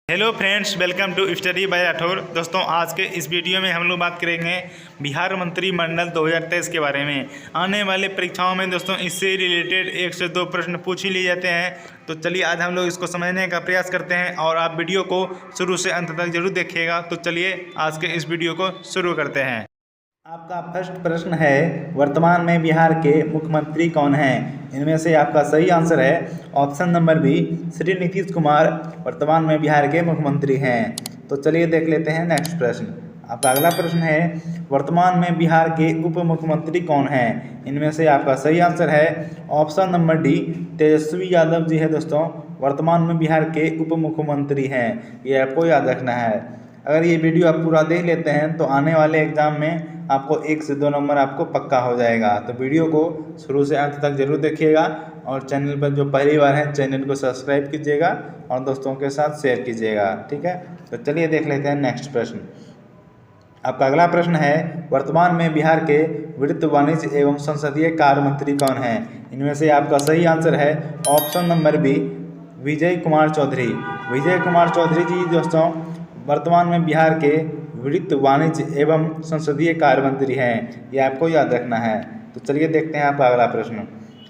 Hello friends, welcome to study by Rathore. दोस्तों, आज के इस वीडियो में हम लोग बात करेंगे बिहार मंत्रिमंडल 2023 के बारे में। आने वाले परीक्षाओं में दोस्तों इससे रिलेटेड 1 से 2 प्रश्न पूछ ही लिए जाते हैं। तो चलिए आज हम लोग इसको समझने का प्रयास करते हैं और आप वीडियो को शुरू से अंत तक जरूर देखिएगा। तो चलिए आज के इस वीडियो को शुरू करते हैं। आपका फर्स्ट प्रश्न है, वर्तमान में बिहार के मुख्यमंत्री कौन हैं? इनमें से आपका सही आंसर है option number B, Shri Nitish Kumar वर्तमान में बिहार के मुख्यमंत्री हैं। तो चलिए देख लेते हैं नेक्स्ट प्रश्न। आपका अगला प्रश्न है, वर्तमान में बिहार के उप मुख्यमंत्री कौन हैं? इनमें से आपका सही आंसर है option number D, Tejashwi Yadav ji है दोस्तों, वर्तमान में बिहार के उप मुख्यमंत्री हैं। ये आपको याद रखना है। अगर ये वीडियो आप पूरा देख लेते हैं तो आने वाले एग्ज़ाम में आपको 1 से 2 नंबर आपको पक्का हो जाएगा। तो वीडियो को शुरू से अंत तक जरूर देखिएगा और चैनल पर जो पहली बार है चैनल को सब्सक्राइब कीजिएगा और दोस्तों के साथ शेयर कीजिएगा, ठीक है। तो चलिए देख लेते हैं नेक्स्ट प्रश्न। आपका अगला प्रश्न है, वर्तमान में बिहार के वित्त, वाणिज्य एवं संसदीय कार्य मंत्री कौन हैं? इनमें से आपका सही आंसर है option number B, Vijay Kumar Chaudhary. Vijay Kumar Chaudhary ji दोस्तों वर्तमान में बिहार के वित्त, वाणिज्य एवं संसदीय कार्य मंत्री हैं। ये आपको याद रखना है। तो चलिए देखते हैं आपका अगला प्रश्न।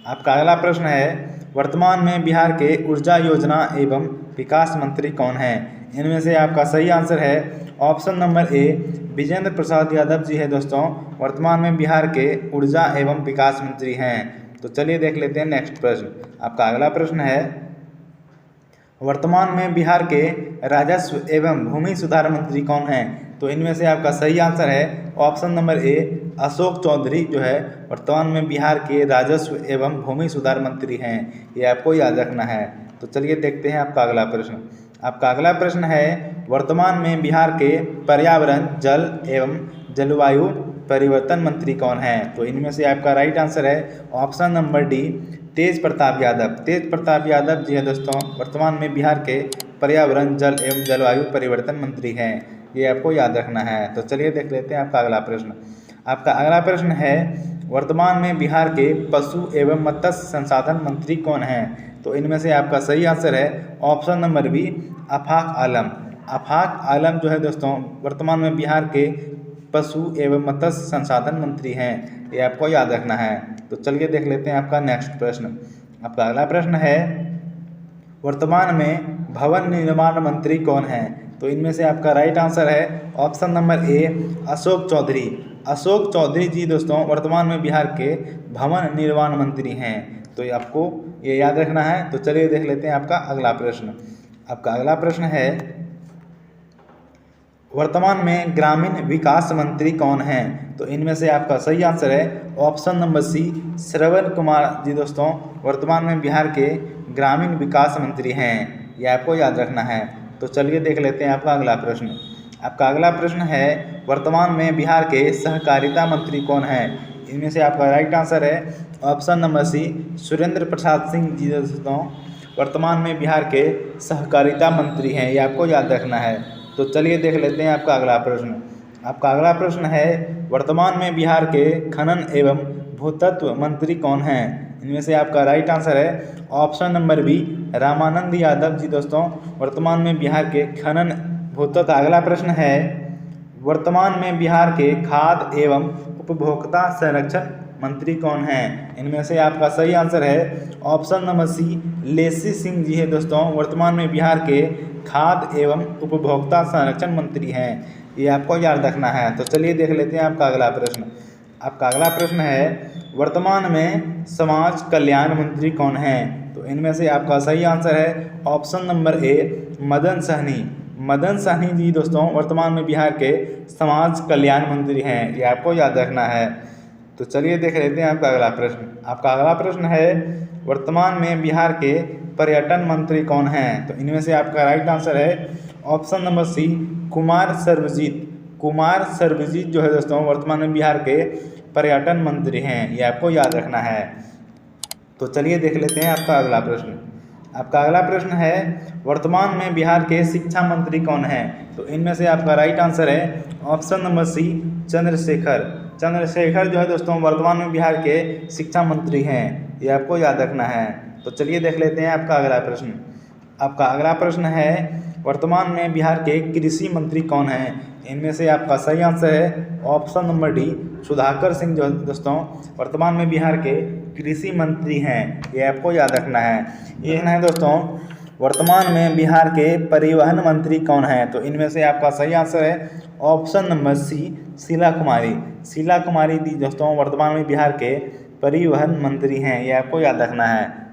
आपका अगला प्रश्न है, वर्तमान में बिहार के ऊर्जा योजना एवं विकास मंत्री कौन हैं? इनमें से आपका सही आंसर है ऑप्शन नंबर ए, विजेंद्र प्रसाद यादव जी है दोस्तों, वर्तमान में बिहार के ऊर्जा एवं विकास मंत्री हैं। तो चलिए देख लेते हैं नेक्स्ट प्रश्न। आपका अगला प्रश्न है, वर्तमान में बिहार के राजस्व एवं भूमि सुधार मंत्री कौन हैं? तो इनमें से आपका सही आंसर है option number A, Ashok Chaudhary जो है वर्तमान में बिहार के राजस्व एवं भूमि सुधार मंत्री हैं। ये आपको याद रखना है। तो चलिए देखते हैं आपका अगला प्रश्न। आपका अगला प्रश्न है, वर्तमान में बिहार के पर्यावरण, जल एवं जलवायु परिवर्तन मंत्री कौन हैं? तो इनमें से आपका राइट आंसर है ऑप्शन नंबर डी, तेज प्रताप यादव। तेज प्रताप यादव जी है दोस्तों वर्तमान में बिहार के पर्यावरण, जल एवं जलवायु परिवर्तन मंत्री हैं। ये आपको याद रखना है। तो चलिए देख लेते हैं आपका अगला प्रश्न। आपका अगला प्रश्न है, वर्तमान में बिहार के पशु एवं मत्स्य संसाधन मंत्री कौन हैं? तो इनमें से आपका सही आंसर है ऑप्शन नंबर बी, आफाक आलम। आफाक आलम जो है दोस्तों वर्तमान में बिहार के पशु एवं मत्स्य संसाधन मंत्री हैं। ये आपको याद रखना है। तो चलिए देख लेते हैं आपका नेक्स्ट प्रश्न। आपका अगला प्रश्न है, वर्तमान में भवन निर्माण मंत्री कौन हैं? तो इनमें से आपका राइट आंसर है option number A, Ashok Chaudhary. Ashok Chaudhary ji दोस्तों वर्तमान में बिहार के भवन निर्माण मंत्री हैं। तो आपको ये याद रखना है। तो चलिए देख लेते हैं आपका अगला प्रश्न। आपका अगला प्रश्न है, वर्तमान में ग्रामीण विकास मंत्री कौन हैं? तो इनमें से आपका सही आंसर है ऑप्शन नंबर सी, श्रवण कुमार जी दोस्तों वर्तमान में बिहार के ग्रामीण विकास मंत्री हैं। ये आपको याद रखना है। तो चलिए देख लेते हैं आपका अगला प्रश्न। आपका अगला प्रश्न है, वर्तमान में बिहार के सहकारिता मंत्री कौन हैं? इनमें से आपका राइट आंसर है ऑप्शन नंबर सी, सुरेंद्र प्रसाद सिंह जी दोस्तों वर्तमान में बिहार के सहकारिता मंत्री हैं। ये आपको याद रखना है। तो चलिए देख लेते हैं आपका अगला प्रश्न। आपका अगला प्रश्न है, वर्तमान में बिहार के खनन एवं भूतत्व मंत्री कौन हैं? इनमें से आपका राइट आंसर है option number B, Ramanand Yadav ji दोस्तों वर्तमान में बिहार के खनन भूतत्व। अगला प्रश्न है, वर्तमान में बिहार के खाद्य एवं उपभोक्ता संरक्षण मंत्री कौन हैं? इनमें से आपका सही आंसर है option number C, Leshi Singh ji है दोस्तों वर्तमान में बिहार के खाद्य एवं उपभोक्ता संरक्षण मंत्री हैं। ये आपको याद रखना है। तो चलिए देख लेते हैं आपका अगला प्रश्न। आपका अगला प्रश्न है, वर्तमान में समाज कल्याण मंत्री कौन हैं? तो इनमें से आपका सही आंसर है option number A, Madan Sahni. Madan Sahni ji दोस्तों वर्तमान में बिहार के समाज कल्याण मंत्री हैं। ये आपको याद रखना है। तो चलिए देख लेते हैं आपका अगला प्रश्न। आपका अगला प्रश्न है, वर्तमान में बिहार के पर्यटन मंत्री कौन हैं? तो इनमें से आपका राइट आंसर है option number C, Kumar Sarvajeet. Kumar Sarvajeet जो है दोस्तों वर्तमान में बिहार के पर्यटन मंत्री हैं। ये आपको याद रखना है। तो चलिए देख लेते हैं आपका अगला प्रश्न। आपका अगला प्रश्न है, वर्तमान में बिहार के शिक्षा मंत्री कौन हैं? तो इनमें से आपका राइट आंसर है option number C, Chandrashekhar. Chandrashekhar जो है दोस्तों वर्तमान में बिहार के शिक्षा मंत्री हैं। ये आपको याद रखना है। तो चलिए देख लेते हैं आपका अगला प्रश्न। आपका अगला प्रश्न है, वर्तमान में बिहार के कृषि मंत्री कौन हैं? इनमें से आपका सही आंसर है option number D, Sudhakar Singh जो दोस्तों वर्तमान में बिहार के कृषि मंत्री हैं, ये आपको याद रखना है। ये है दोस्तों वर्तमान में बिहार के परिवहन मंत्री कौन हैं? तो इनमें से आपका सही आंसर है ऑप्शन नंबर सी, शीला कुमारी। शीला कुमारी दोस्तों वर्तमान में बिहार के परिवहन मंत्री हैं, ये आपको याद रखना है।